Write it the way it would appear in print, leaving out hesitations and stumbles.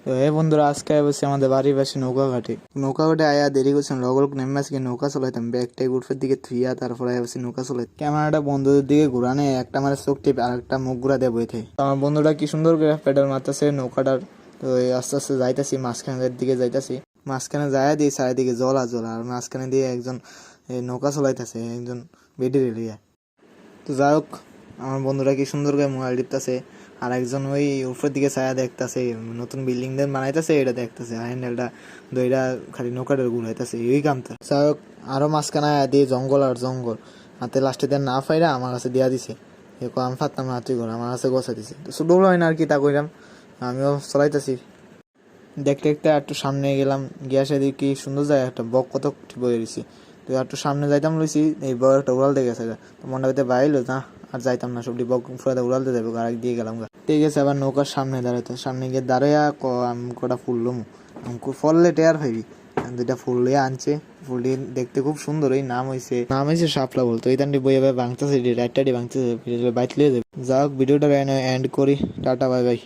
তো এই বন্ধুরা আজকে বসে আমাদের বাড়ির পাশে নৌকা ঘাটে আয়া দেরি করছিলাম লগল নেমে আজকে নৌকা চলাইতাম ব্যাগটাই উঠফের দিকে থুইয়া তারপরে আয়া বসে নৌকা চলাই ক্যামেরাটা বন্ধুদের দিকে ঘুরানে একটা আমার চোখ টিপ আর একটা মুখ ঘুরা দেয় বইতে। আমার বন্ধুটা কি সুন্দর করে পেডাল মারতেছে নৌকাটার। তো আস্তে আস্তে যাইতাছি মাঝখানের দিকে যাইতাছি, মাঝখানে যায় দিয়ে চারিদিকে জলা আর মাঝখানে দিয়ে একজন নৌকা চলাইতেছে একজন বেডি রেলিয়া। তো যাই হোক আমার বন্ধুরা কি সুন্দর করে মোবাইল টিপতেছে আর একজন ওই উপরের দিকে ছায়া দেখতেছে, নতুন বিল্ডিং দেন বানাইতেছে এটা দেখতেছে, আর হ্যান্ডেলটা দইটা খালি নৌকাটা ঘুরাইতেছে এই কামটা। যাই হোক আরো মাঝখানে দিয়ে জঙ্গল আর জঙ্গল হাতে লাস্টে দেন না ফাইরা আমার কাছে দিয়া দিছে, আমি ফাততাম না তুই ঘর আমার কাছে গোছা দিছে। তো ছোট হয় না আর কি তা কইলাম, আমিও চলাইতেছি দেখতে দেখতে একটু সামনে গেলাম, গ্যাসে দিকে কি সুন্দর যায় একটা বক কত বয়ে দিছি। তো একটু সামনে যাইতাম লইছি এই বড় একটা উড়ালতে গেছে, তো মনটা ভিতরে বাইলো না আর যাইতাম না, সবটি বক ফুরাতে উড়ালতে যাবে আর দিয়ে গেলাম ঠিক আছে। আবার নৌকার সামনে দাঁড়াইতো, সামনে গিয়ে দাঁড়াইয়া আমি কটা ফুললাম ফললে টেয়ার ভাবি দুইটা ফুল লিয়ে আনছে, ফুলটি দেখতে খুব সুন্দর। এই নাম হয়েছে শাপলা বলতো এই দান্ডি বইয়ে ভাঙতেছে রাইটটাডি ভাঙতেছে বাইট লিয়ে যাবে। যাই হোক ভিডিওটা এন্ড করি, টাটা বাই বাই।